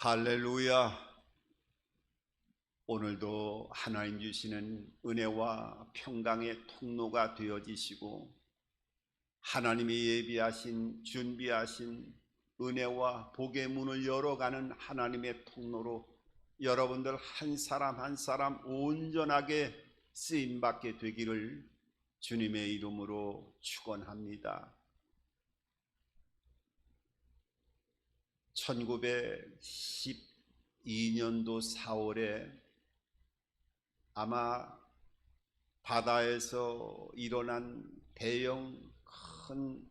할렐루야. 오늘도 하나님 주시는 은혜와 평강의 통로가 되어지시고 하나님이 예비하신 준비하신 은혜와 복의 문을 열어가는 하나님의 통로로 여러분들 한 사람 한 사람 온전하게 쓰임받게 되기를 주님의 이름으로 축원합니다. 1912년도 4월에 아마 바다에서 일어난 대형 큰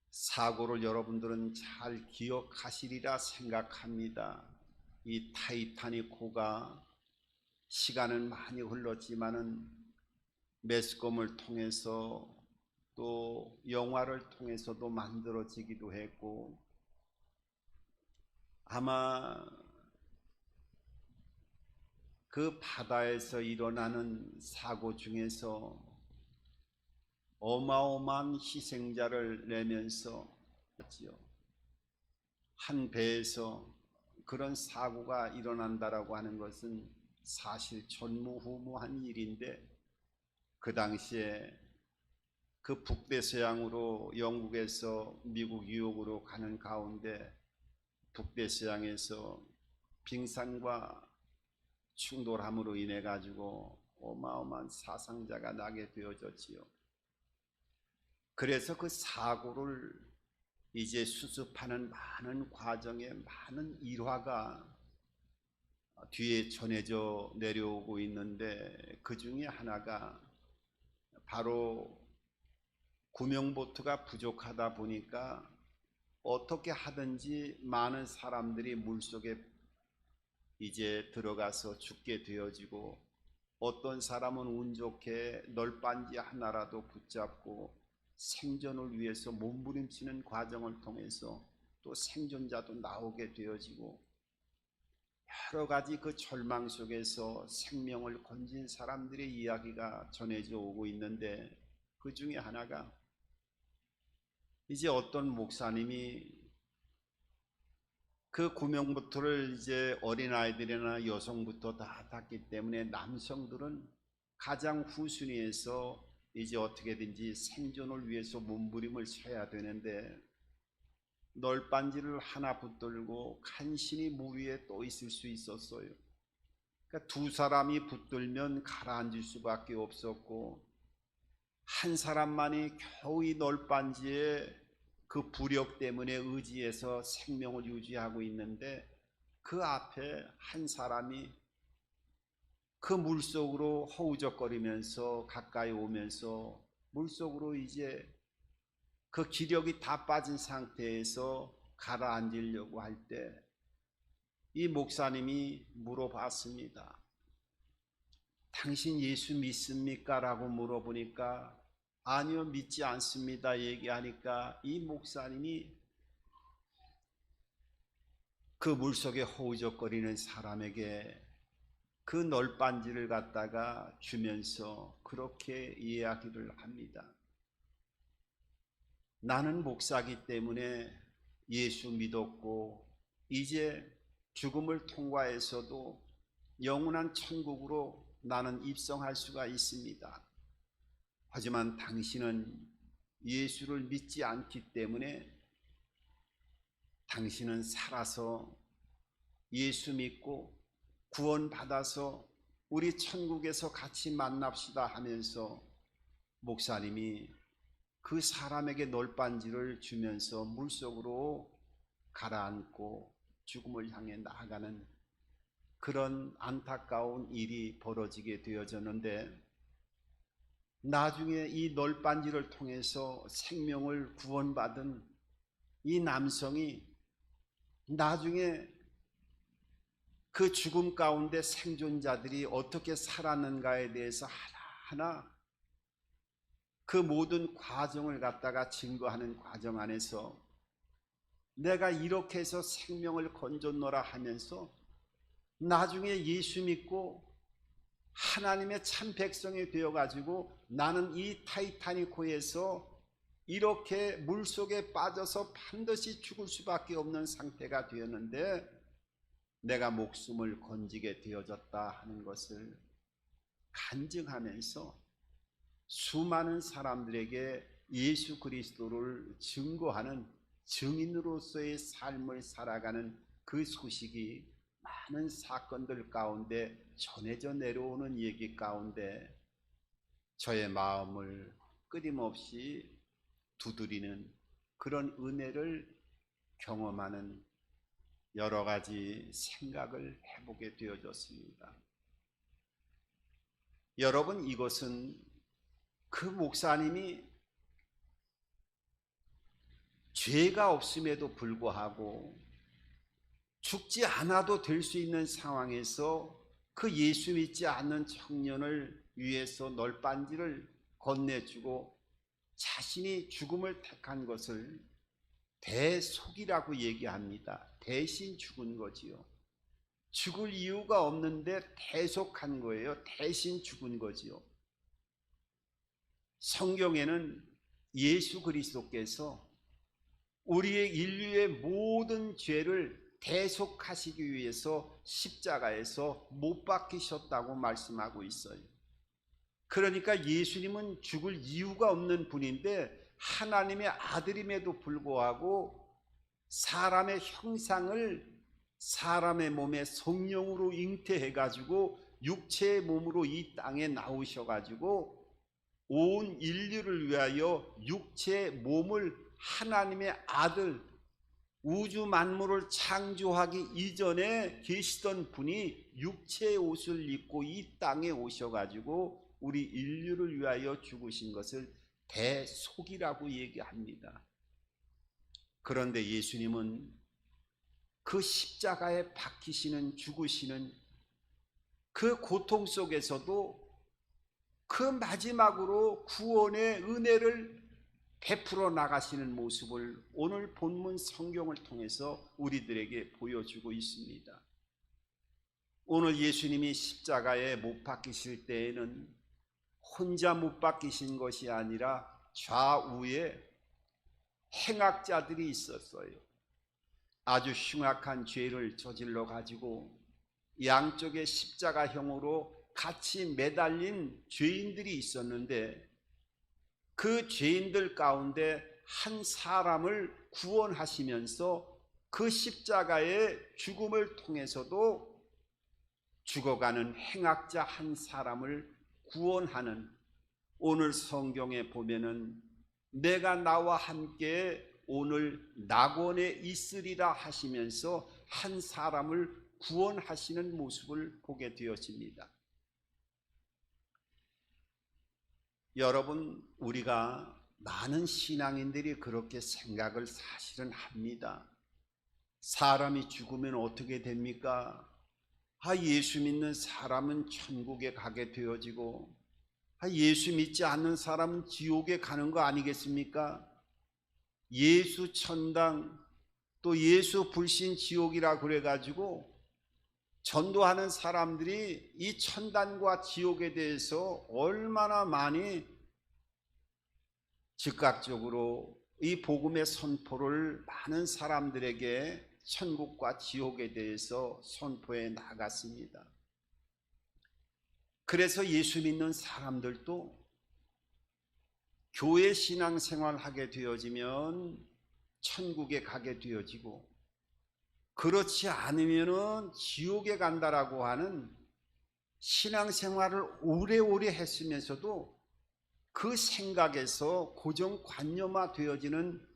사고를 여러분들은 잘 기억하시리라 생각합니다. 이 타이타닉호가 시간은 많이 흘렀지만은 매스컴을 통해서 또 영화를 통해서도 만들어지기도 했고, 아마 그 바다에서 일어나는 사고 중에서 어마어마한 희생자를 내면서 한 배에서 그런 사고가 일어난다라고 하는 것은 사실 전무후무한 일인데, 그 당시에 그 북대서양으로 영국에서 미국 유역으로 가는 가운데 북대서양에서 빙산과 충돌함으로 인해 가지고 어마어마한 사상자가 나게 되어졌지요. 그래서 그 사고를 이제 수습하는 많은 과정에 많은 일화가 뒤에 전해져 내려오고 있는데, 그 중에 하나가 바로 구명보트가 부족하다 보니까 어떻게 하든지 많은 사람들이 물속에 이제 들어가서 죽게 되어지고, 어떤 사람은 운 좋게 널빤지 하나라도 붙잡고 생존을 위해서 몸부림치는 과정을 통해서 또 생존자도 나오게 되어지고, 여러 가지 그 절망 속에서 생명을 건진 사람들의 이야기가 전해져 오고 있는데, 그 중에 하나가 이제 어떤 목사님이 그 구명보트를 이제 어린아이들이나 여성부터 다 탔기 때문에 남성들은 가장 후순위에서 이제 어떻게든지 생존을 위해서 몸부림을 쳐야 되는데, 널빤지를 하나 붙들고 간신히 물 위에 떠 있을 수 있었어요. 그러니까 두 사람이 붙들면 가라앉을 수밖에 없었고, 한 사람만이 겨우 이 널빤지에 그 부력 때문에 의지해서 생명을 유지하고 있는데, 그 앞에 한 사람이 그 물속으로 허우적거리면서 가까이 오면서 물속으로 이제 그 기력이 다 빠진 상태에서 가라앉으려고 할 때 이 목사님이 물어봤습니다. 당신 예수 믿습니까? 라고 물어보니까 아니요, 믿지 않습니다 얘기하니까, 이 목사님이 그 물속에 허우적거리는 사람에게 그 널빤지를 갖다가 주면서 그렇게 이야기를 합니다. 나는 목사기 때문에 예수 믿었고 이제 죽음을 통과해서도 영원한 천국으로 나는 입성할 수가 있습니다. 하지만 당신은 예수를 믿지 않기 때문에 당신은 살아서 예수 믿고 구원받아서 우리 천국에서 같이 만납시다 하면서 목사님이 그 사람에게 널빤지를 주면서 물속으로 가라앉고 죽음을 향해 나아가는 그런 안타까운 일이 벌어지게 되어졌는데, 나중에 이 널빤지를 통해서 생명을 구원받은 이 남성이 나중에 그 죽음 가운데 생존자들이 어떻게 살았는가에 대해서 하나하나 그 모든 과정을 갖다가 증거하는 과정 안에서 내가 이렇게 해서 생명을 건졌노라 하면서 나중에 예수 믿고 하나님의 참 백성이 되어가지고 나는 이 타이타닉호에서 이렇게 물속에 빠져서 반드시 죽을 수밖에 없는 상태가 되었는데 내가 목숨을 건지게 되어졌다 하는 것을 간증하면서 수많은 사람들에게 예수 그리스도를 증거하는 증인으로서의 삶을 살아가는 그 소식이 많은 사건들 가운데 전해져 내려오는 얘기 가운데 저의 마음을 끊임없이 두드리는 그런 은혜를 경험하는 여러 가지 생각을 해보게 되어졌습니다. 여러분, 이것은 그 목사님이 죄가 없음에도 불구하고 죽지 않아도 될 수 있는 상황에서 그 예수 믿지 않는 청년을 위해서 널빤지를 건네주고 자신이 죽음을 택한 것을 대속이라고 얘기합니다. 대신 죽은 거지요. 죽을 이유가 없는데 대속한 거예요. 대신 죽은 거지요. 성경에는 예수 그리스도께서 우리의 인류의 모든 죄를 대속하시기 위해서 십자가에서 못 박히셨다고 말씀하고 있어요. 그러니까 예수님은 죽을 이유가 없는 분인데 하나님의 아들임에도 불구하고 사람의 형상을 사람의 몸에 성령으로 잉태해 가지고 육체의 몸으로 이 땅에 나오셔 가지고 온 인류를 위하여 육체의 몸을 하나님의 아들 우주 만물을 창조하기 이전에 계시던 분이 육체의 옷을 입고 이 땅에 오셔 가지고 우리 인류를 위하여 죽으신 것을 대속이라고 얘기합니다. 그런데 예수님은 그 십자가에 박히시는 죽으시는 그 고통 속에서도 그 마지막으로 구원의 은혜를 베풀어 나가시는 모습을 오늘 본문 성경을 통해서 우리들에게 보여주고 있습니다. 오늘 예수님이 십자가에 못 박히실 때에는 혼자 못 박히신 것이 아니라 좌우에 행악자들이 있었어요. 아주 흉악한 죄를 저질러 가지고 양쪽에 십자가형으로 같이 매달린 죄인들이 있었는데 그 죄인들 가운데 한 사람을 구원하시면서 그 십자가의 죽음을 통해서도 죽어가는 행악자 한 사람을 구원하는, 오늘 성경에 보면은 내가 나와 함께 오늘 낙원에 있으리라 하시면서 한 사람을 구원하시는 모습을 보게 되어집니다. 여러분, 우리가 많은 신앙인들이 그렇게 생각을 사실은 합니다. 사람이 죽으면 어떻게 됩니까? 예수 믿는 사람은 천국에 가게 되어지고 예수 믿지 않는 사람은 지옥에 가는 거 아니겠습니까? 예수 천당 또 예수 불신 지옥이라 그래가지고 전도하는 사람들이 이 천당과 지옥에 대해서 얼마나 많이 즉각적으로 이 복음의 선포를 많은 사람들에게 천국과 지옥에 대해서 선포해 나갔습니다. 그래서 예수 믿는 사람들도 교회 신앙생활 하게 되어지면 천국에 가게 되어지고 그렇지 않으면은 지옥에 간다라고 하는 신앙생활을 오래오래 했으면서도 그 생각에서 고정관념화 되어지는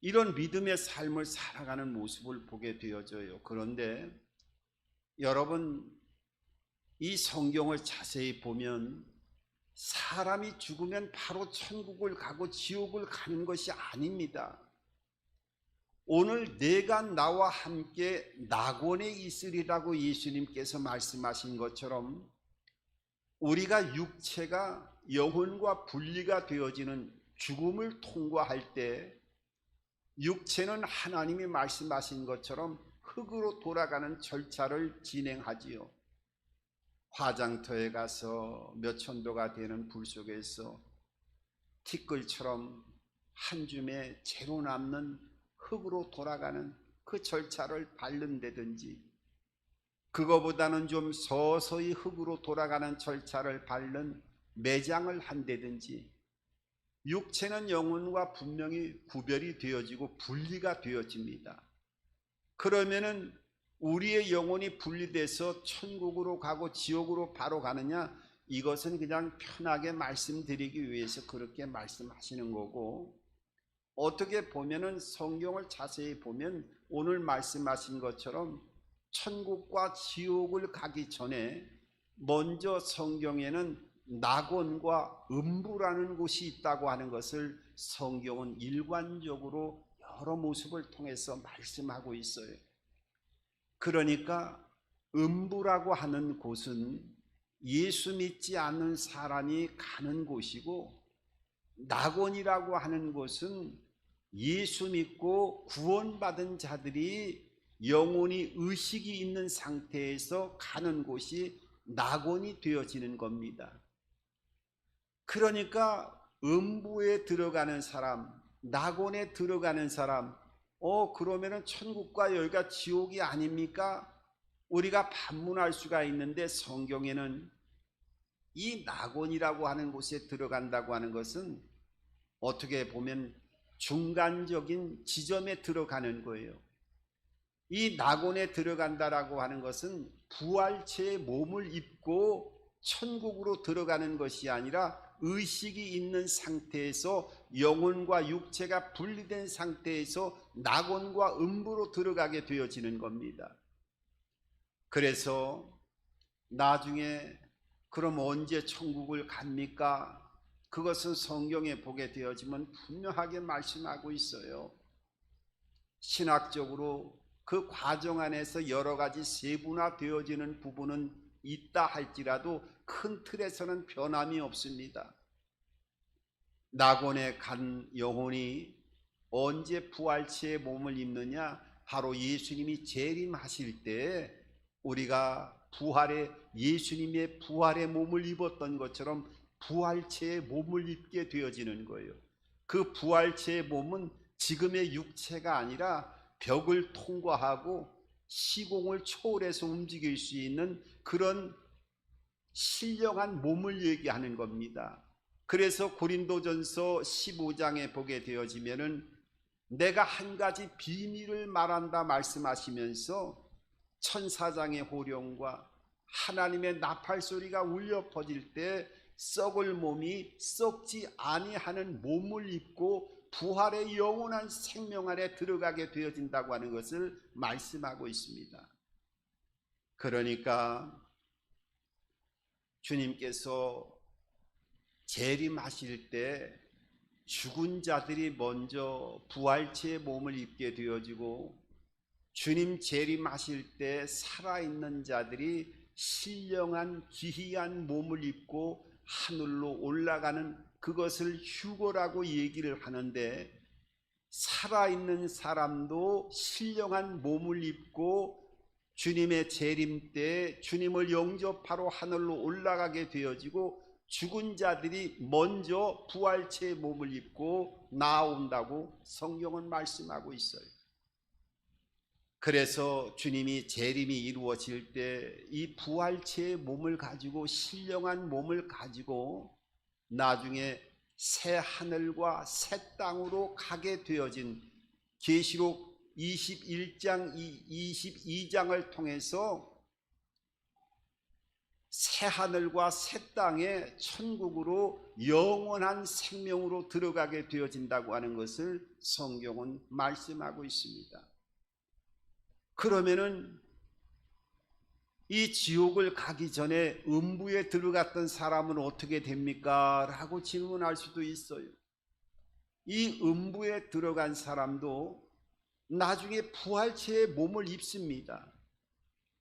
이런 믿음의 삶을 살아가는 모습을 보게 되어져요. 그런데 여러분, 이 성경을 자세히 보면 사람이 죽으면 바로 천국을 가고 지옥을 가는 것이 아닙니다. 오늘 내가 나와 함께 낙원에 있으리라고 예수님께서 말씀하신 것처럼 우리가 육체가 영혼과 분리가 되어지는 죽음을 통과할 때 육체는 하나님이 말씀하신 것처럼 흙으로 돌아가는 절차를 진행하지요. 화장터에 가서 몇 천도가 되는 불 속에서 티끌처럼 한 줌에 재로 남는 흙으로 돌아가는 그 절차를 밟는다든지, 그거보다는 좀 서서히 흙으로 돌아가는 절차를 밟는 매장을 한다든지, 육체는 영혼과 분명히 구별이 되어지고 분리가 되어집니다. 그러면은 우리의 영혼이 분리돼서 천국으로 가고 지옥으로 바로 가느냐, 이것은 그냥 편하게 말씀드리기 위해서 그렇게 말씀하시는 거고, 어떻게 보면은 성경을 자세히 보면 오늘 말씀하신 것처럼 천국과 지옥을 가기 전에 먼저 성경에는 낙원과 음부라는 곳이 있다고 하는 것을 성경은 일관적으로 여러 모습을 통해서 말씀하고 있어요. 그러니까 음부라고 하는 곳은 예수 믿지 않는 사람이 가는 곳이고, 낙원이라고 하는 곳은 예수 믿고 구원받은 자들이 영혼이 의식이 있는 상태에서 가는 곳이 낙원이 되어지는 겁니다. 그러니까 음부에 들어가는 사람, 낙원에 들어가는 사람, 그러면은 천국과 여기가 지옥이 아닙니까? 우리가 반문할 수가 있는데, 성경에는 이 낙원이라고 하는 곳에 들어간다고 하는 것은 어떻게 보면 중간적인 지점에 들어가는 거예요. 이 낙원에 들어간다라고 하는 것은 부활체의 몸을 입고 천국으로 들어가는 것이 아니라 의식이 있는 상태에서 영혼과 육체가 분리된 상태에서 낙원과 음부로 들어가게 되어지는 겁니다. 그래서 나중에 그럼 언제 천국을 갑니까? 그것은 성경에 보게 되어지면 분명하게 말씀하고 있어요. 신학적으로 그 과정 안에서 여러 가지 세분화되어지는 부분은 있다 할지라도 큰 틀에서는 변함이 없습니다. 낙원에 간 영혼이 언제 부활체의 몸을 입느냐? 바로 예수님이 재림하실 때 우리가 예수님의 부활의 몸을 입었던 것처럼 부활체의 몸을 입게 되어지는 거예요. 그 부활체의 몸은 지금의 육체가 아니라 벽을 통과하고 시공을 초월해서 움직일 수 있는 그런 신령한 몸을 얘기하는 겁니다. 그래서 고린도전서 15장에 보게 되어지면은 내가 한 가지 비밀을 말한다 말씀하시면서 천사장의 호령과 하나님의 나팔 소리가 울려 퍼질 때 썩을 몸이 썩지 아니하는 몸을 입고 부활의 영원한 생명 안에 들어가게 되어진다고 하는 것을 말씀하고 있습니다. 그러니까 주님께서 재림하실 때 죽은 자들이 먼저 부활체의 몸을 입게 되어지고, 주님 재림하실 때 살아있는 자들이 신령한 기이한 몸을 입고 하늘로 올라가는 그것을 휴거라고 얘기를 하는데, 살아있는 사람도 신령한 몸을 입고 주님의 재림 때 주님을 영접하러 하늘로 올라가게 되어지고, 죽은 자들이 먼저 부활체의 몸을 입고 나온다고 성경은 말씀하고 있어요. 그래서 주님이 재림이 이루어질 때 이 부활체의 몸을 가지고, 신령한 몸을 가지고 나중에 새 하늘과 새 땅으로 가게 되어진 계시록 21장 22장을 통해서 새 하늘과 새 땅에 천국으로 영원한 생명으로 들어가게 되어진다고 하는 것을 성경은 말씀하고 있습니다. 그러면은 이 지옥을 가기 전에 음부에 들어갔던 사람은 어떻게 됩니까? 라고 질문할 수도 있어요. 이 음부에 들어간 사람도 나중에 부활체의 몸을 입습니다.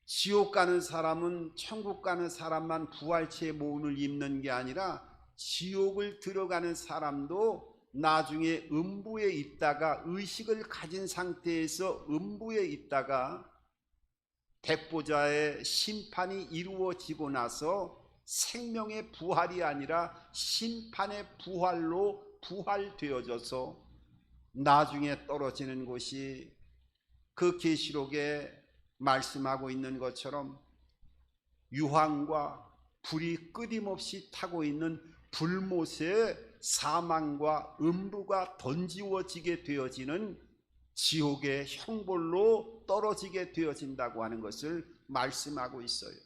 지옥 가는 사람은, 천국 가는 사람만 부활체의 몸을 입는 게 아니라 지옥을 들어가는 사람도 나중에 음부에 있다가, 의식을 가진 상태에서 음부에 있다가 백보자의 심판이 이루어지고 나서 생명의 부활이 아니라 심판의 부활로 부활되어져서 나중에 떨어지는 곳이 그 계시록에 말씀하고 있는 것처럼 유황과 불이 끊임없이 타고 있는 불못에 사망과 음부가 던지워지게 되어지는 지옥의 형벌로 떨어지게 되어진다고 하는 것을 말씀하고 있어요.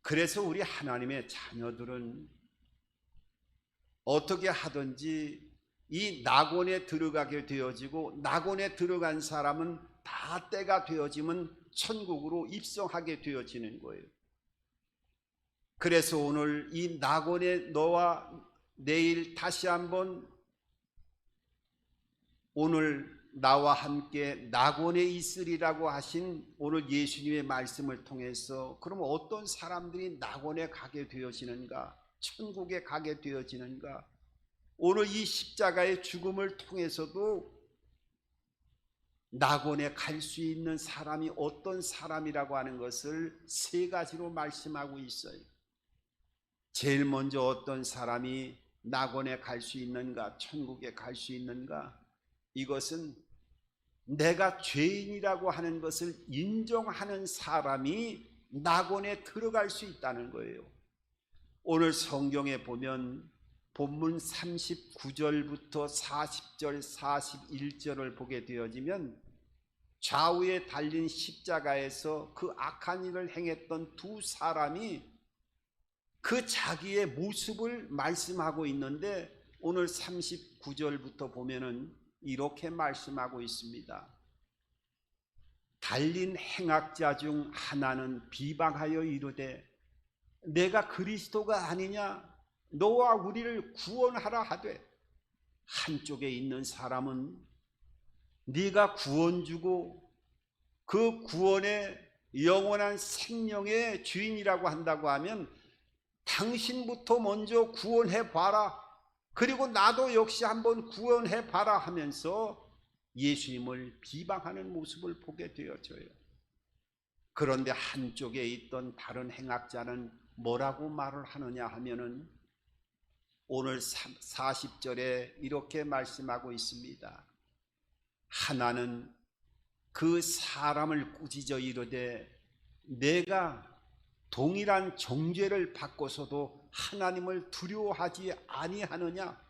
그래서 우리 하나님의 자녀들은 어떻게 하든지 이 낙원에 들어가게 되어지고, 낙원에 들어간 사람은 다 때가 되어지면 천국으로 입성하게 되어지는 거예요. 그래서 오늘 이 낙원에 너와 내일 다시 한번 오늘 나와 함께 낙원에 있으리라고 하신 오늘 예수님의 말씀을 통해서, 그러면 어떤 사람들이 낙원에 가게 되어지는가, 천국에 가게 되어지는가? 오늘 이 십자가의 죽음을 통해서도 낙원에 갈 수 있는 사람이 어떤 사람이라고 하는 것을 세 가지로 말씀하고 있어요. 제일 먼저 어떤 사람이 낙원에 갈 수 있는가, 천국에 갈 수 있는가? 이것은 내가 죄인이라고 하는 것을 인정하는 사람이 낙원에 들어갈 수 있다는 거예요. 오늘 성경에 보면 본문 39절부터 40절, 41절을 보게 되어지면 좌우에 달린 십자가에서 그 악한 일을 행했던 두 사람이 그 자기의 모습을 말씀하고 있는데, 오늘 39절부터 보면은 이렇게 말씀하고 있습니다. 달린 행악자 중 하나는 비방하여 이르되 내가 그리스도가 아니냐, 너와 우리를 구원하라 하되, 한쪽에 있는 사람은 네가 구원 주고 그 구원의 영원한 생명의 주인이라고 한다고 하면 당신부터 먼저 구원해 봐라, 그리고 나도 역시 한번 구원해 봐라 하면서 예수님을 비방하는 모습을 보게 되어져요. 그런데 한쪽에 있던 다른 행악자는 뭐라고 말을 하느냐 하면은 오늘 40절에 이렇게 말씀하고 있습니다. 하나는 그 사람을 꾸짖어 이르되 내가 동일한 정죄를 받고서도 하나님을 두려워하지 아니하느냐.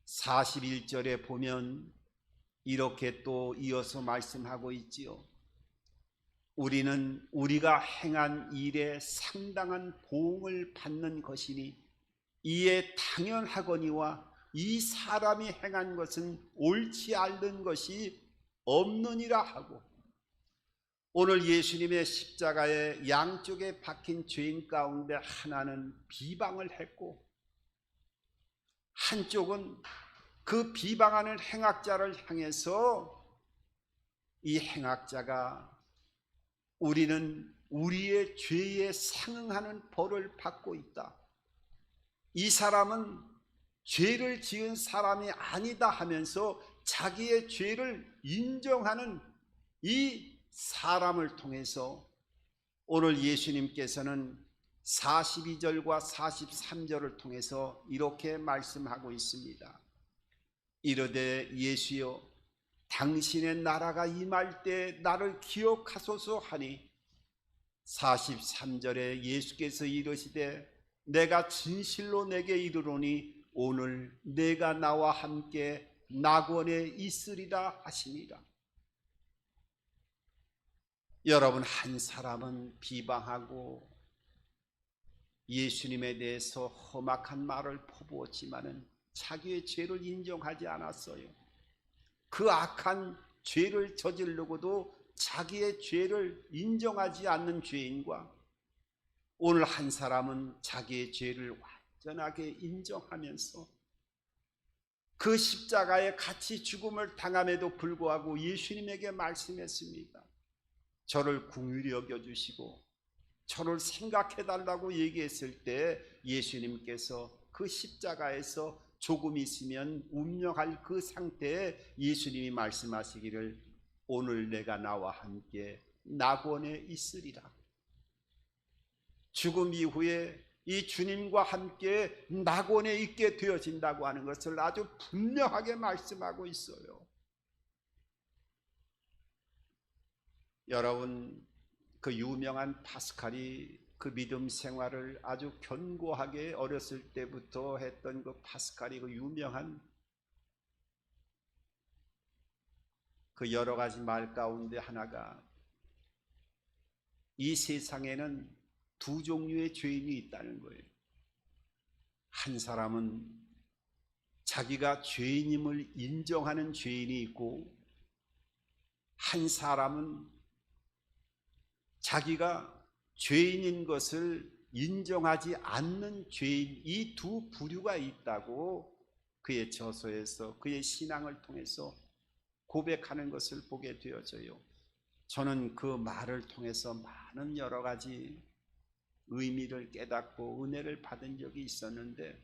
41절에 보면 이렇게 또 이어서 말씀하고 있지요. 우리는 우리가 행한 일에 상당한 보응을 받는 것이니 이에 당연하거니와 이 사람이 행한 것은 옳지 않는 것이 없느니라 하고, 오늘 예수님의 십자가의 양쪽에 박힌 죄인 가운데 하나는 비방을 했고, 한쪽은 그 비방하는 행악자를 향해서 이 행악자가 우리는 우리의 죄에 상응하는 벌을 받고 있다, 이 사람은 죄를 지은 사람이 아니다 하면서 자기의 죄를 인정하는 이 사람을 통해서 오늘 예수님께서는 42절과 43절을 통해서 이렇게 말씀하고 있습니다. 이르되 예수여 당신의 나라가 임할 때 나를 기억하소서 하니, 43절에 예수께서 이르시되 내가 진실로 내게 이르노니 오늘 내가 나와 함께 낙원에 있으리라 하시니라. 여러분, 한 사람은 비방하고 예수님에 대해서 험악한 말을 퍼부었지만은 자기의 죄를 인정하지 않았어요. 그 악한 죄를 저지르고도 자기의 죄를 인정하지 않는 죄인과, 오늘 한 사람은 자기의 죄를 완전하게 인정하면서 그 십자가에 같이 죽음을 당함에도 불구하고 예수님에게 말씀했습니다. 저를 긍휼히 여겨주시고 저를 생각해달라고 얘기했을 때 예수님께서 그 십자가에서 조금 있으면 운명할 그 상태에 예수님이 말씀하시기를 오늘 내가 나와 함께 낙원에 있으리라. 죽음 이후에 이 주님과 함께 낙원에 있게 되어진다고 하는 것을 아주 분명하게 말씀하고 있어요. 여러분, 그 유명한 파스칼이 그 믿음 생활을 아주 견고하게 어렸을 때부터 했던 그 파스칼이 그 유명한 그 여러 가지 말 가운데 하나가, 이 세상에는 두 종류의 죄인이 있다는 거예요. 한 사람은 자기가 죄인임을 인정하는 죄인이 있고, 한 사람은 자기가 죄인인 것을 인정하지 않는 죄인, 이 두 부류가 있다고 그의 저서에서, 그의 신앙을 통해서 고백하는 것을 보게 되어져요. 저는 그 말을 통해서 많은 여러 가지 의미를 깨닫고 은혜를 받은 적이 있었는데,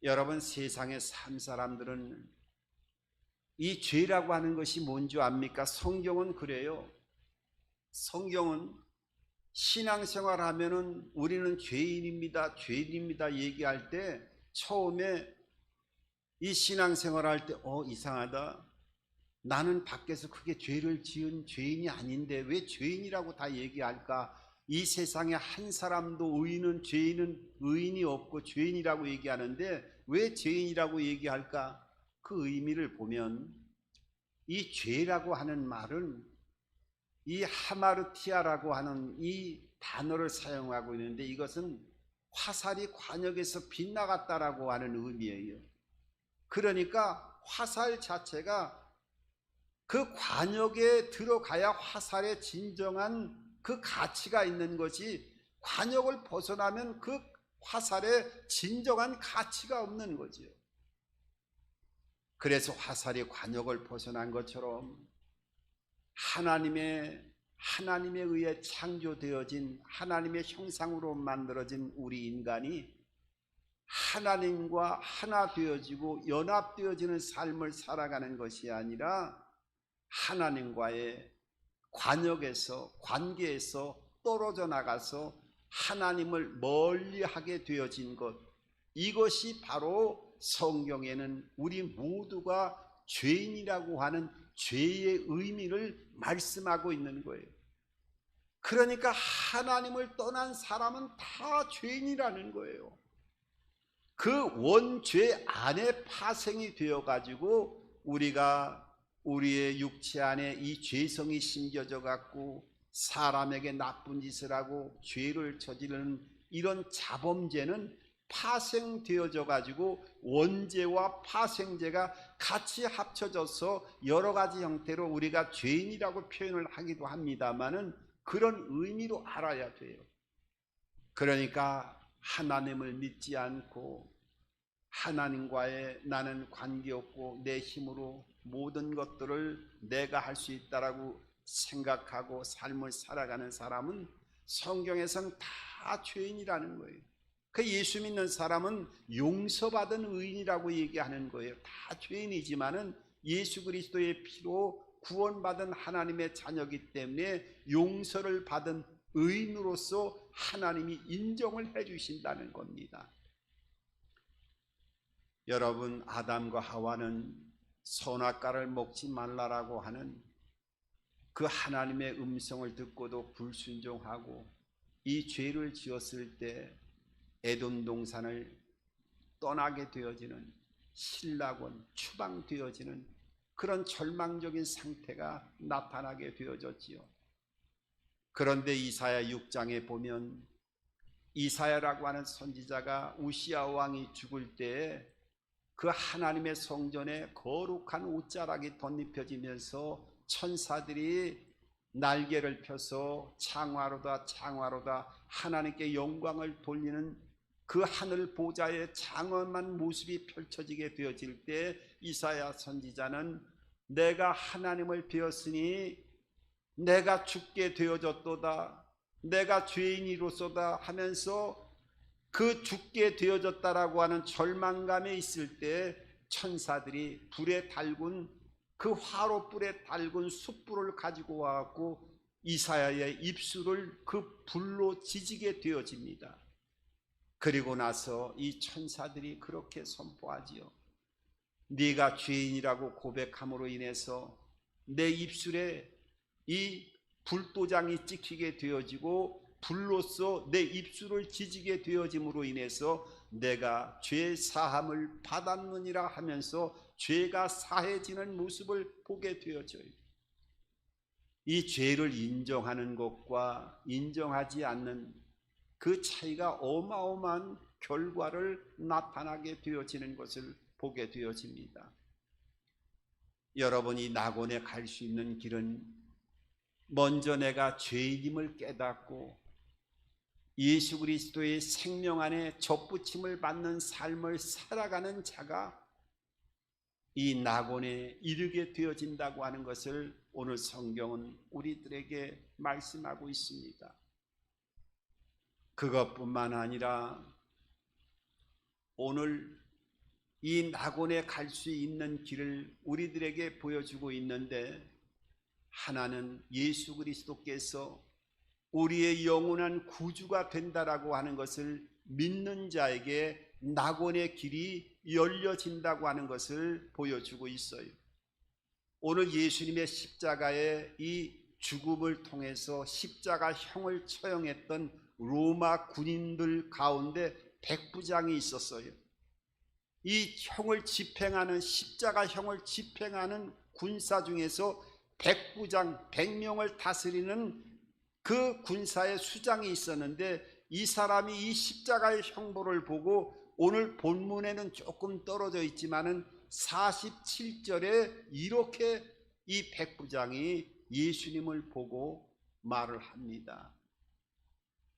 여러분, 세상에 산 사람들은 이 죄라고 하는 것이 뭔지 압니까? 성경은 그래요. 성경은 신앙생활 하면은 우리는 죄인입니다, 죄인입니다 얘기할 때 처음에 이 신앙생활 할 때 이상하다, 나는 밖에서 크게 죄를 지은 죄인이 아닌데 왜 죄인이라고 다 얘기할까? 이 세상에 한 사람도 의인이 없고 죄인이라고 얘기하는데 왜 죄인이라고 얘기할까? 그 의미를 보면, 이 죄라고 하는 말은 이 하마르티아라고 하는 이 단어를 사용하고 있는데, 이것은 화살이 관역에서 빗나갔다라고 하는 의미예요. 그러니까 화살 자체가 그 관역에 들어가야 화살의 진정한 그 가치가 있는 것이, 관역을 벗어나면 그 화살의 진정한 가치가 없는 거죠. 그래서 화살이 관역을 벗어난 것처럼 하나님에 의해 창조되어진, 하나님의 형상으로 만들어진 우리 인간이 하나님과 하나 되어지고 연합되어지는 삶을 살아가는 것이 아니라 하나님과의 관계에서 떨어져 나가서 하나님을 멀리하게 되어진 것, 이것이 바로 성경에는 우리 모두가 죄인이라고 하는 죄의 의미를 말씀하고 있는 거예요. 그러니까 하나님을 떠난 사람은 다 죄인이라는 거예요. 그 원죄 안에 파생이 되어 가지고 우리가 우리의 육체 안에 이 죄성이 심겨져 갖고 사람에게 나쁜 짓을 하고 죄를 저지르는 이런 자범죄는 파생되어져 가지고 원죄와 파생죄가 같이 합쳐져서 여러 가지 형태로 우리가 죄인이라고 표현을 하기도 합니다만은, 그런 의미로 알아야 돼요. 그러니까 하나님을 믿지 않고 하나님과의 나는 관계없고 내 힘으로 모든 것들을 내가 할 수 있다라고 생각하고 삶을 살아가는 사람은 성경에선 다 죄인이라는 거예요. 그 예수 믿는 사람은 용서받은 의인이라고 얘기하는 거예요. 다 죄인이지만은 예수 그리스도의 피로 구원받은 하나님의 자녀이기 때문에 용서를 받은 의인으로서 하나님이 인정을 해 주신다는 겁니다. 여러분, 아담과 하와는 선악과를 먹지 말라라고 하는 그 하나님의 음성을 듣고도 불순종하고 이 죄를 지었을 때 에돔 동산을 떠나게 되어지는, 신락원 추방되어지는 그런 절망적인 상태가 나타나게 되어졌지요. 그런데 이사야 6장에 보면 이사야라고 하는 선지자가 우시야 왕이 죽을 때에 그 하나님의 성전에 거룩한 옷자락이 덧입혀지면서 천사들이 날개를 펴서 창화로다 창화로다 하나님께 영광을 돌리는 그 하늘 보좌의 장엄한 모습이 펼쳐지게 되어질 때 이사야 선지자는 내가 하나님을 배웠으니 내가 죽게 되어졌도다, 내가 죄인이로소다 하면서 그 죽게 되어졌다라고 하는 절망감에 있을 때 천사들이 불에 달군 그 화롯불에 달군 숯불을 가지고 와갖고 이사야의 입술을 그 불로 지지게 되어집니다. 그리고 나서 이 천사들이 그렇게 선포하지요. 네가 죄인이라고 고백함으로 인해서 내 입술에 이 불도장이 찍히게 되어지고 불로써 내 입술을 지지게 되어짐으로 인해서 내가 죄 사함을 받았느니라 하면서 죄가 사해지는 모습을 보게 되어져요. 이 죄를 인정하는 것과 인정하지 않는 그 차이가 어마어마한 결과를 나타나게 되어지는 것을 보게 되어집니다. 여러분이 낙원에 갈 수 있는 길은 먼저 내가 죄인임을 깨닫고 예수 그리스도의 생명 안에 접붙임을 받는 삶을 살아가는 자가 이 낙원에 이르게 되어진다고 하는 것을 오늘 성경은 우리들에게 말씀하고 있습니다. 그것뿐만 아니라 오늘 이 낙원에 갈 수 있는 길을 우리들에게 보여주고 있는데, 하나는 예수 그리스도께서 우리의 영원한 구주가 된다라고 하는 것을 믿는 자에게 낙원의 길이 열려진다고 하는 것을 보여주고 있어요. 오늘 예수님의 십자가의 이 죽음을 통해서 십자가형을 처형했던 로마 군인들 가운데 백부장이 있었어요. 이 형을 집행하는, 십자가형을 집행하는 군사 중에서 백부장, 100명을 다스리는 그 군사의 수장이 있었는데, 이 사람이 이 십자가의 형벌을 보고, 오늘 본문에는 조금 떨어져 있지만은 47절에 이렇게 이 백부장이 예수님을 보고 말을 합니다.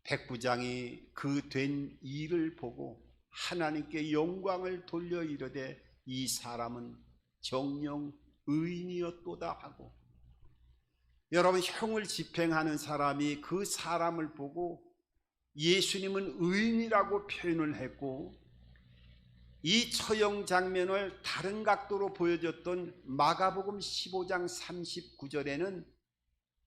백부장이 그 된 일을 보고 하나님께 영광을 돌려 이르되 이 사람은 정녕 의인이었도다 하고, 여러분, 형을 집행하는 사람이 그 사람을 보고 예수님은 의인이라고 표현을 했고, 이 처형 장면을 다른 각도로 보여줬던 마가복음 15장 39절에는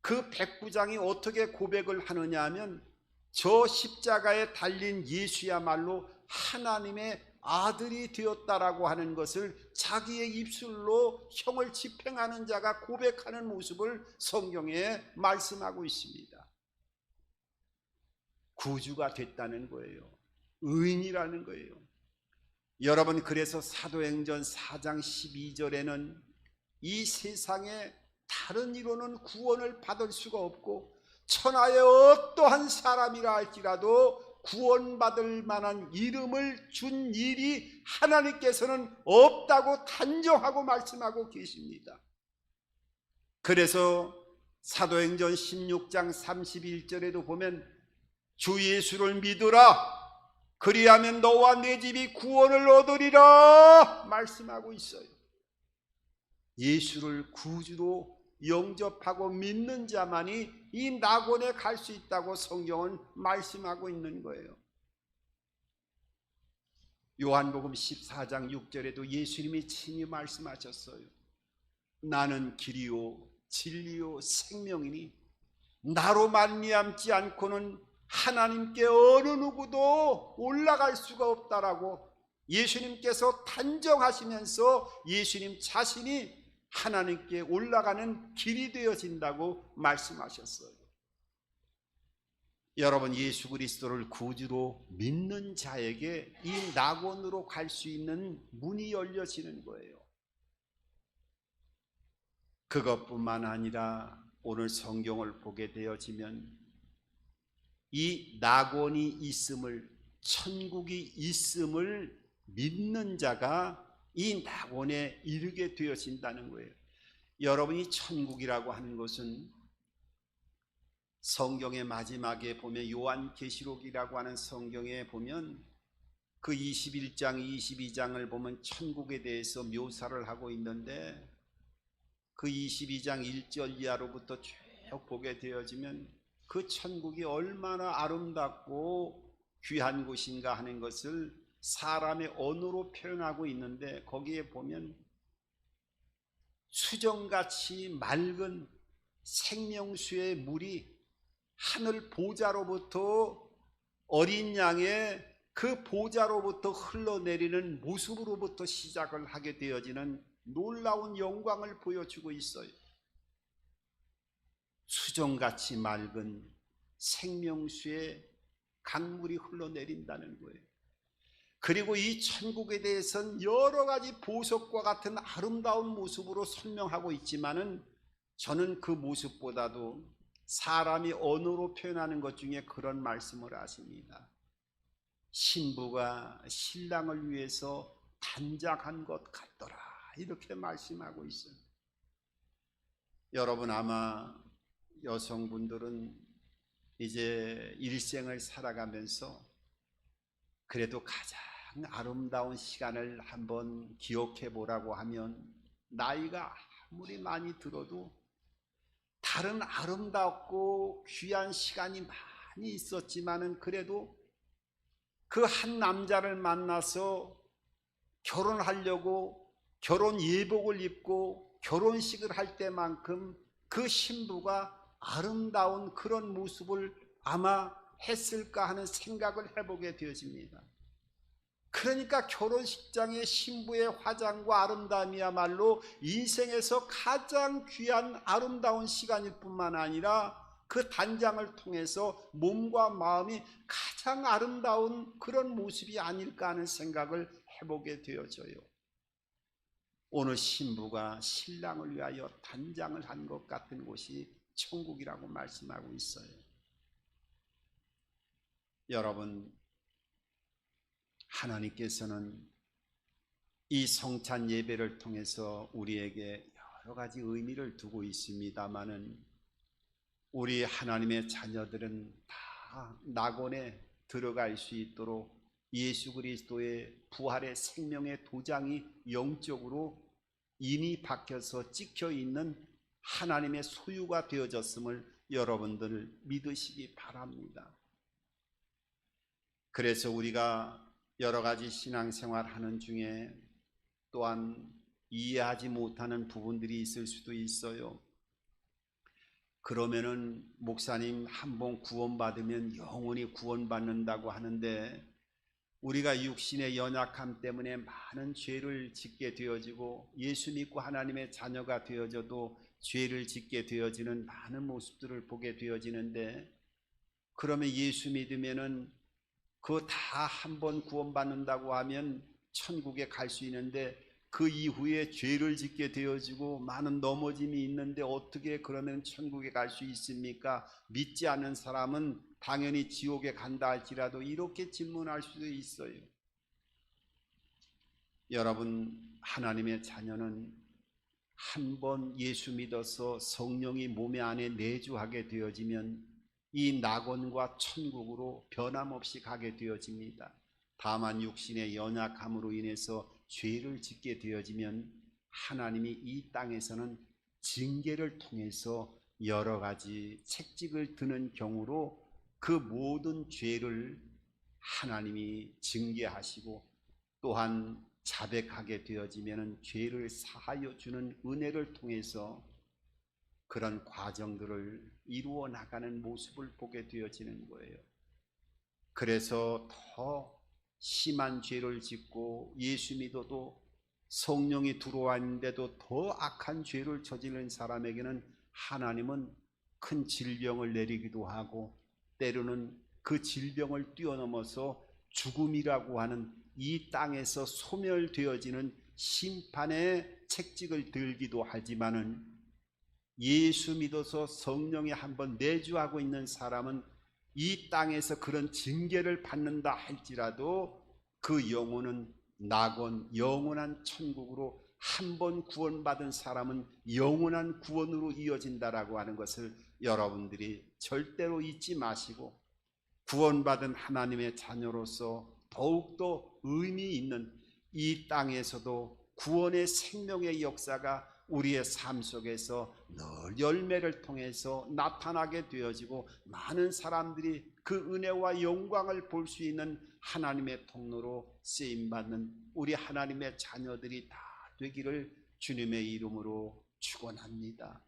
그 백부장이 어떻게 고백을 하느냐 하면, 저 십자가에 달린 예수야말로 하나님의 아들이 되었다라고 하는 것을 자기의 입술로 형을 집행하는 자가 고백하는 모습을 성경에 말씀하고 있습니다. 구주가 됐다는 거예요. 의인이라는 거예요. 여러분, 그래서 사도행전 4장 12절에는 이 세상에 다른 이로는 구원을 받을 수가 없고 천하의 어떠한 사람이라 할지라도 구원받을 만한 이름을 준 일이 하나님께서는 없다고 단정하고 말씀하고 계십니다. 그래서 사도행전 16장 31절에도 보면 주 예수를 믿으라, 그리하면 너와 네 집이 구원을 얻으리라 말씀하고 있어요. 예수를 구주로 영접하고 믿는 자만이 이 낙원에 갈 수 있다고 성경은 말씀하고 있는 거예요. 요한복음 14장 6절에도 예수님이 친히 말씀하셨어요. 나는 길이요 진리요 생명이니 나로 말미암지 않고는 하나님께 어느 누구도 올라갈 수가 없다라고 예수님께서 단정하시면서 예수님 자신이 하나님께 올라가는 길이 되어진다고 말씀하셨어요. 여러분, 예수 그리스도를 구주로 믿는 자에게 이 낙원으로 갈 수 있는 문이 열려지는 거예요. 그것뿐만 아니라 오늘 성경을 보게 되어지면 이 낙원이 있음을, 천국이 있음을 믿는 자가 이 낙원에 이르게 되어진다는 거예요. 여러분이 천국이라고 하는 것은 성경의 마지막에 보면 요한계시록이라고 하는 성경에 보면 그 21장 22장을 보면 천국에 대해서 묘사를 하고 있는데, 그 22장 1절 이하로부터 쭉 보게 되어지면 그 천국이 얼마나 아름답고 귀한 곳인가 하는 것을 사람의 언어로 표현하고 있는데, 거기에 보면 수정같이 맑은 생명수의 물이 하늘 보좌로부터 어린 양의 그 보좌로부터 흘러내리는 모습으로부터 시작을 하게 되어지는 놀라운 영광을 보여주고 있어요. 수정같이 맑은 생명수의 강물이 흘러내린다는 거예요. 그리고 이 천국에 대해서는 여러 가지 보석과 같은 아름다운 모습으로 설명하고 있지만은 저는 그 모습보다도 사람이 언어로 표현하는 것 중에 그런 말씀을 하십니다. 신부가 신랑을 위해서 단장한 것 같더라, 이렇게 말씀하고 있어요. 여러분, 아마 여성분들은 이제 일생을 살아가면서 그래도 가장 아름다운 시간을 한번 기억해 보라고 하면 나이가 아무리 많이 들어도 다른 아름답고 귀한 시간이 많이 있었지만은 그래도 그 한 남자를 만나서 결혼하려고 결혼 예복을 입고 결혼식을 할 때만큼 그 신부가 아름다운 그런 모습을 아마 했을까 하는 생각을 해보게 되어집니다. 그러니까 결혼식장의 신부의 화장과 아름다움이야말로 인생에서 가장 귀한 아름다운 시간일 뿐만 아니라 그 단장을 통해서 몸과 마음이 가장 아름다운 그런 모습이 아닐까 하는 생각을 해보게 되어져요. 오늘 신부가 신랑을 위하여 단장을 한 것 같은 곳이 천국이라고 말씀하고 있어요. 여러분, 하나님께서는 이 성찬 예배를 통해서 우리에게 여러 가지 의미를 두고 있습니다마는 우리 하나님의 자녀들은 다 낙원에 들어갈 수 있도록 예수 그리스도의 부활의 생명의 도장이 영적으로 이미 박혀서 찍혀 있는 하나님의 소유가 되어졌음을 여러분들 믿으시기 바랍니다. 그래서 우리가 여러 가지 신앙생활 하는 중에 또한 이해하지 못하는 부분들이 있을 수도 있어요. 그러면은 목사님, 한 번 구원받으면 영원히 구원받는다고 하는데 우리가 육신의 연약함 때문에 많은 죄를 짓게 되어지고 예수 믿고 하나님의 자녀가 되어져도 죄를 짓게 되어지는 많은 모습들을 보게 되어지는데, 그러면 예수 믿으면은 그 다 한 번 구원받는다고 하면 천국에 갈 수 있는데 그 이후에 죄를 짓게 되어지고 많은 넘어짐이 있는데 어떻게 그러면 천국에 갈 수 있습니까? 믿지 않는 사람은 당연히 지옥에 간다 할지라도 이렇게 질문할 수도 있어요. 여러분, 하나님의 자녀는 한 번 예수 믿어서 성령이 몸의 안에 내주하게 되어지면 이 낙원과 천국으로 변함없이 가게 되어집니다. 다만 육신의 연약함으로 인해서 죄를 짓게 되어지면 하나님이 이 땅에서는 징계를 통해서 여러 가지 책찍을 드는 경우로 그 모든 죄를 하나님이 징계하시고 또한 자백하게 되어지면 죄를 사하여 주는 은혜를 통해서 그런 과정들을 이루어 나가는 모습을 보게 되어지는 거예요. 그래서 더 심한 죄를 짓고 예수 믿어도 성령이 들어왔는데도 더 악한 죄를 저지른 사람에게는 하나님은 큰 질병을 내리기도 하고 때로는 그 질병을 뛰어넘어서 죽음이라고 하는 이 땅에서 소멸되어지는 심판의 책찍을 들기도 하지만은 예수 믿어서 성령이 한번 내주하고 있는 사람은 이 땅에서 그런 징계를 받는다 할지라도 그 영혼은 낙원, 영원한 천국으로 한 번 구원받은 사람은 영원한 구원으로 이어진다라고 하는 것을 여러분들이 절대로 잊지 마시고 구원받은 하나님의 자녀로서 더욱더 의미 있는 이 땅에서도 구원의 생명의 역사가 우리의 삶 속에서 늘 열매를 통해서 나타나게 되어지고 많은 사람들이 그 은혜와 영광을 볼 수 있는 하나님의 통로로 쓰임받는 우리 하나님의 자녀들이 다 되기를 주님의 이름으로 축원합니다.